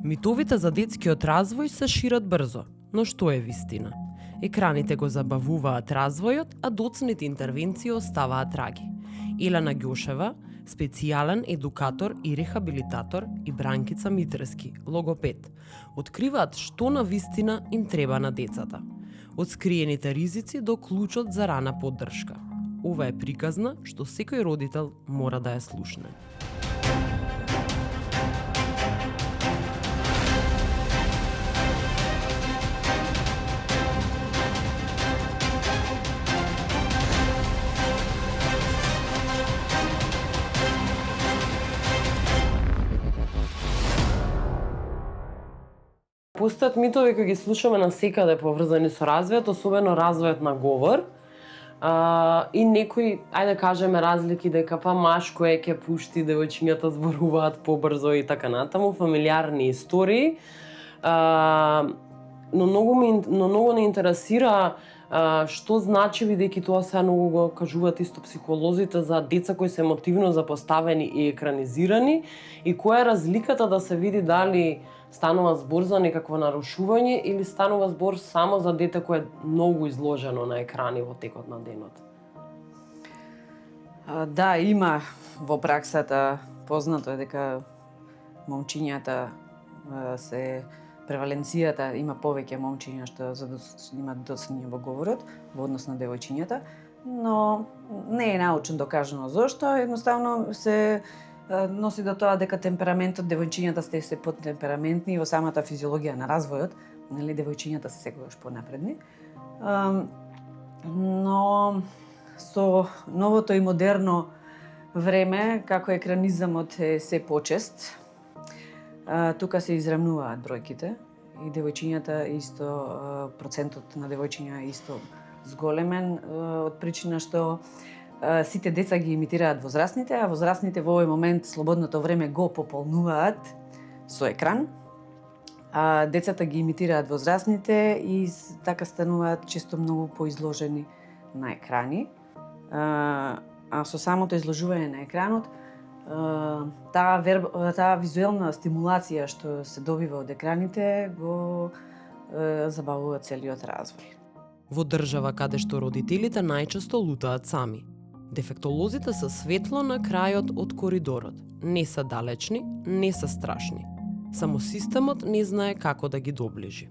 Митовите за детскиот развој се шират брзо, но што е вистина? Екраните го забавуваат развојот, а доцните интервенции оставаат траги. Елена Ѓошева, специјален едукатор и рехабилитатор, и Бранкица Митрески, логопед, откриваат што на вистина им треба на децата. Од скриените ризици до клучот за рана поддршка. Ова е приказна што секој родител мора да ја слушне. Постојат митови кои ги слушаме насекаде поврзани со развојот, особено развојот на говор. И некои, ајде кажеме, разлики дека па машко е ќе пушти, девојчињата зборуваат побрзо и така натаму, фамилиарни истории. Но многу не интересира што значи, бидејќи тоа се многу го кажуваат исто психолозите за деца кои се емотивно запоставени и екранизирани, и која е разликата да се види дали станува збор за некакво нарушување или станува збор само за дете кое е многу изложено на екрани во текот на денот? Да, има во праксата, познато е дека момчињата се преваленцијата, има повеќе момчиња што имаат доцнење во говорот во однос на девојчињата, но не е научно докажано зошто, едноставно се носи до тоа дека темпераментот, девојчињата се потемпераментни и во самата физиологија на развојот, нели, девојчињата се секогаш понапредни. Но со новото и модерно време, како екранизамот е се почест, тука се израмнуваат бројките и девојчињата исто, процентот на девојчиња исто зголемен, од причина што сите деца ги имитираат возрастните, а возрастните во овој момент слободното време го пополнуваат со екран. Децата ги имитираат возрастните и така стануваат често многу поизложени на екрани. А со самото изложување на екранот, таа визуелна стимулација што се добива од екраните го забавува целиот развој. Во држава каде што родителите најчесто лутаат сами, дефектолозите се светло на крајот од коридорот. Не се далечни, не се страшни. Само системот не знае како да ги доближи.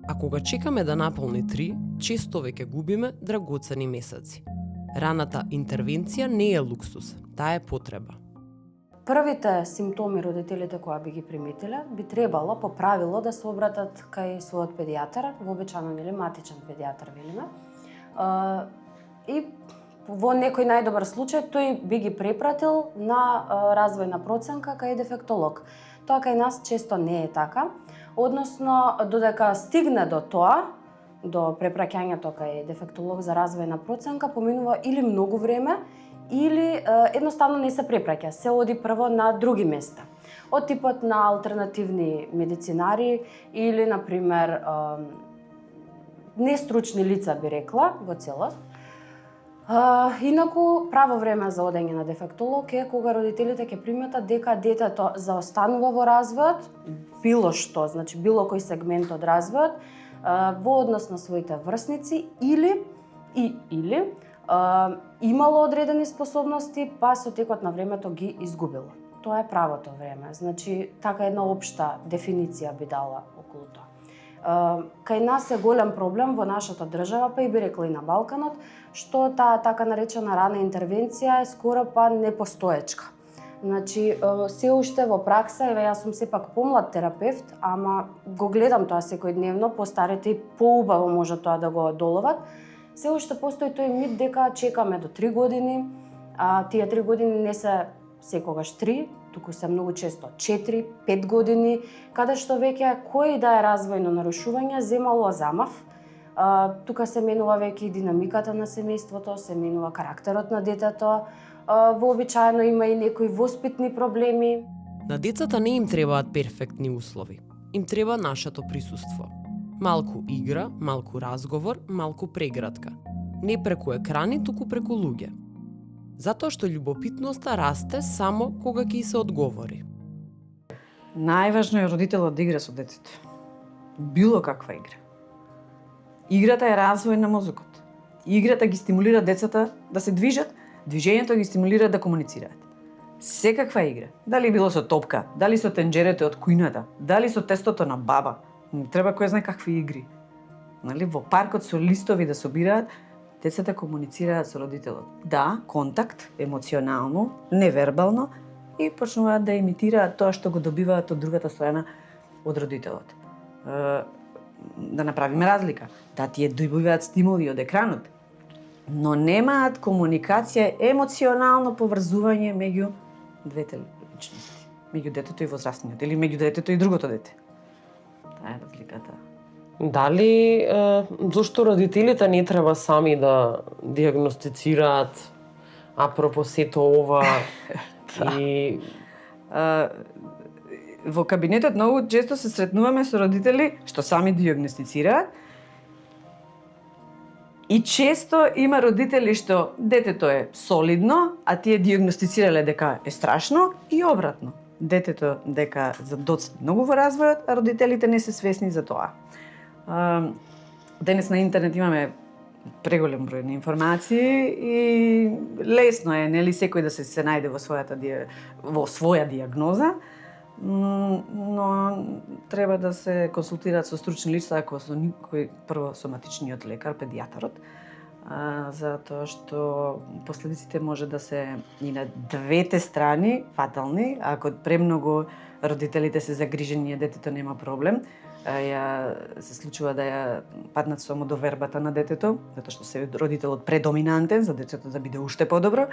А кога чекаме да наполни 3, често веќе губиме драгоцени месеци. Раната интервенција не е луксус, таа е потреба. Првите симптоми родителите кои би ги приметиле, би требало по правило да се обратат кај својот педијатар, вообичаено или матичен педијатар велиме. И во некој најдобар случај тој би ги препратил на развојна проценка кај дефектолог. Тоа кај нас често не е така, односно додека стигне до тоа, до препраќањето кај дефектолог за развојна проценка, поминува или многу време, или едноставно не се препраќа, се оди прво на други места. Од типот на алтернативни медицинари или, например, нестручни лица, би рекла, во целост. Инаку, право време за одење на дефектолог е кога родителите ќе приметат дека детето заостанува во развојот, било што, значи било кој сегмент од развојот, во однос на своите врсници или имало одредени способности, па со текот на времето ги изгубило. Тоа е правото време. Значи, така една општа дефиниција би дала околу тоа. Кај нас е голем проблем во нашата држава, па и би рекла и на Балканот, што таа така наречена рана интервенција е скоро па непостоечка. Значи, се уште во пракса, еве јас сум сепак помлад терапевт, ама го гледам тоа секојдневно, постарите и поубаво може тоа да го одоловат. Се уште постои тој мит дека чекаме до 3 години, а тие 3 години не се секогаш 3, туку се многу често 4-5 години, каде што веќе кој да е развојно нарушување земало замав. Тука се менува веќе и динамиката на семејството, се менува карактерот на детето, вообичаено има и некои воспитни проблеми. На децата не им требаат перфектни услови. Им треба нашето присуство. Малку игра, малку разговор, малку прегратка. Не преку екрани, туку преку луѓе. Затоа што љубопитноста расте само кога ќе се одговори. Најважно е родителот да игра со детето. Било каква игра. Играта е развој на мозокот. Играта ги стимулира децата да се движат, движењето ги стимулира да комуницираат. Секаква игра, дали било со топка, дали со тенџерето од кујната, дали со тестото на баба, не треба кој знае какви игри. Нали, во паркот со листови да собираат, децата комуницираат со родителот. Да, контакт, емоционално, невербално, и почнуваат да имитираат тоа што го добиваат од другата страна од родителот. Да направиме разлика. Да, тие добиваат стимули од екранот, но немаат комуникација, емоционално поврзување меѓу двете личности, меѓу детето и возрастниот, или меѓу детето и другото дете. Таа е разликата. Дали зошто родителите не треба сами да диагностицираат апропо сето ова и во кабинетот многу често се сретнуваме со родители што сами диагностицираат и често има родители што детето е солидно, а тие диагностицирале дека е страшно и обратно. Детето дека за доцна многу во развојот, а родителите не се свесни за тоа. Денес на интернет имаме преголем број на информации и лесно е, нели, секој да се најде во своја диагноза, но треба да се консултираат со стручни лица, ако со никој прво соматичниот лекар, педијатарот, затоа што последиците може да се и на двете страни фатални, ако премногу родителите се загрижени, детето нема проблем, се случува да ја паднат само до вербата на детето, затоа што се родителот предоминантен за детето да биде уште подобро,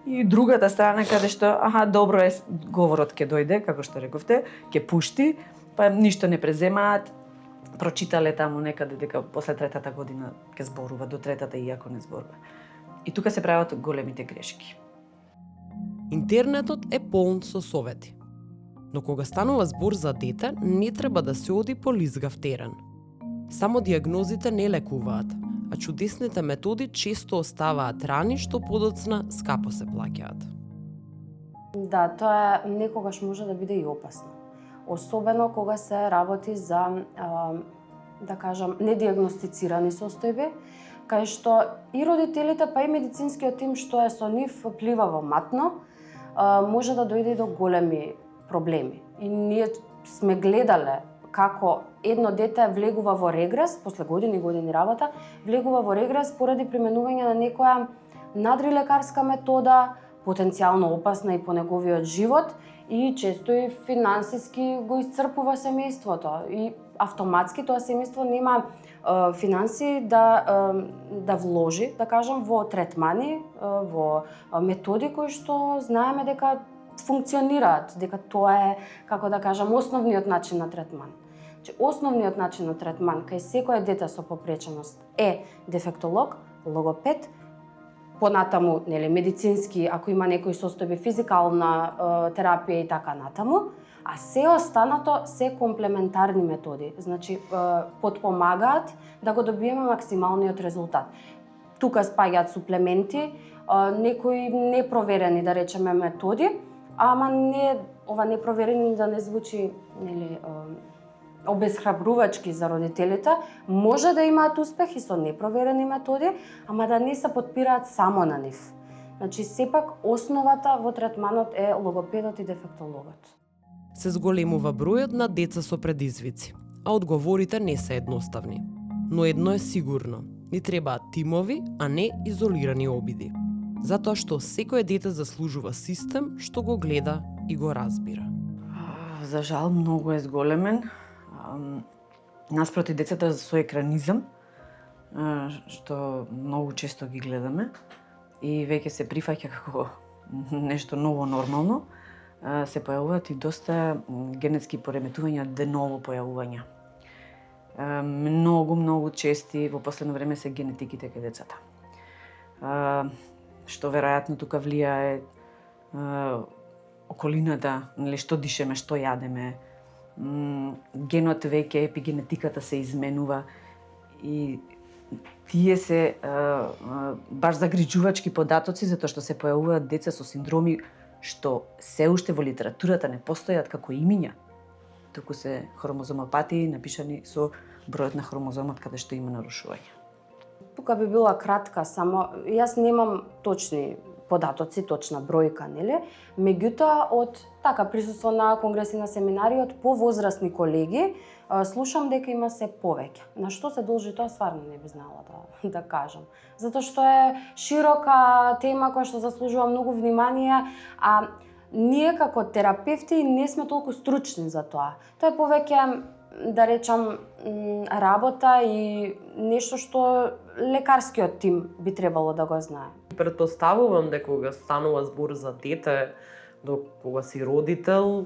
и другата страна каде што добро е, говорот ќе дојде, како што рековте, ќе пушти, па ништо не преземаат, прочитале таму некаде дека после третата година ќе зборува, до третата иако не зборува. И тука се прават големите грешки. Интернетот е полн со совети. Но кога станува збор за дете, не треба да се оди по лизгав терен. Само диагнозите не лекуваат, а чудесните методи често оставаат рани што подоцна скапо се плаќаат. Да, тоа некогаш може да биде и опасно. Особено кога се работи за, да кажам, недиагностицирани состојби, кај што и родителите, па и медицинскиот тим што е со нив пливаво матно, може да дојде до големи проблеми. И ние сме гледале како едно дете влегува во регрес, после години работа, влегува во регрес поради применување на некоја надрилекарска метода, потенцијално опасна и по неговиот живот, и често и финансиски го исцрпува семејството. И автоматски тоа семејство нема финанси да вложи, да кажам, во третмани, во методи кои што знаеме дека функционираат, дека тоа е, како да кажам, основниот начин на третман. Основниот начин на третман кај секое дете со попреченост е дефектолог, логопед, понатаму, нели, медицински, ако има некои состојби, физикална терапија и така натаму, а се останато се комплементарни методи, значи потпомагаат да го добиеме максималниот резултат. Тука спаѓаат суплементи, некои непроверени, да речеме, методи, ама не ова непроверени да не звучи, нели, обезхрабрувачки за родителите, може да имаат успех и со непроверени методи, ама да не се подпираат само на нив. Значи, сепак, основата во третманот е логопедот и дефектологот. Се зголемува бројот на деца со предизвици, а одговорите не се едноставни. Но едно е сигурно, ни требаат тимови, а не изолирани обиди. Затоа што секое дете заслужува систем што го гледа и го разбира. За жал, многу е зголемен. Наспроти децата со екранизам, што многу често ги гледаме и веќе се прифаќа како нешто ново нормално, се појавуваат и доста генетски пореметувања, деново појавувања. Многу чести во последно време се генетиките кај децата. Што веројатно тука влијае околината, нели, што дишеме, што јадеме, генот веќе, епигенетиката се изменува и тие се баш загрижувачки податоци, затоа што се појавуваат деца со синдроми што се уште во литературата не постојат како имиња. туку се хромозомопатии напишани со бројот на хромозомот каде што има нарушување. Тука би била кратка, само јас немам точни податоци, точна бројка, нели? Меѓутоа, од така присуство на конгреси на семинари од повозрасни колеги, слушам дека има се повеќе. На што се должи тоа, стварно не би знала да кажам. Затоа што е широка тема која што заслужува многу внимание, а ние како терапевти не сме толку стручни за тоа. Тоа е повеќе, да речам, работа и нешто што лекарскиот тим би требало да го знае. Претпоставувам дека кога станува збор за дете, до кога си родител,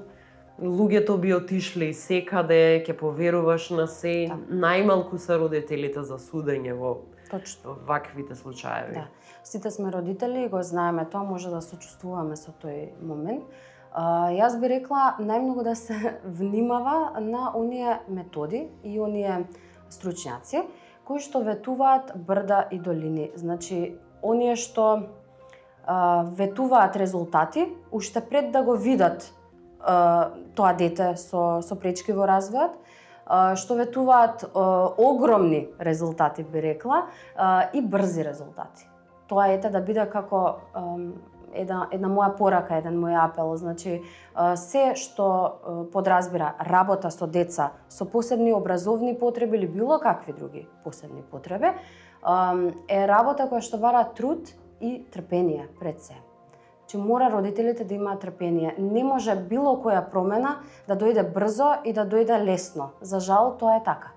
луѓето би отишли секаде, ќе поверуваш на се, најмалку се родителите за судење во Точно. ваквите случаеви. Да. Сите сме родители и го знаеме тоа, може да сочувствуваме со тој момент. Јас би рекла најмногу да се внимава на оние методи и оние стручњаци кои што ветуваат брда и долини. Значи, оние што ветуваат резултати уште пред да го видат тоа дете со пречки во развојот, што ветуваат огромни резултати, би рекла, и брзи резултати. Тоа ете да биде како една моја порака, еден мој апел, значи се што подразбира работа со деца со посебни образовни потреби или било какви други посебни потреби, е работа која што бара труд и трпение пред се. Че мора родителите да имаат трпение. Не може било која промена да дојде брзо и да дојде лесно. За жал, тоа е така.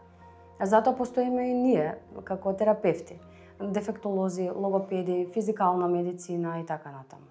Затоа постоиме и ние, како терапевти, дефектолози, логопеди, физикална медицина и така натаму.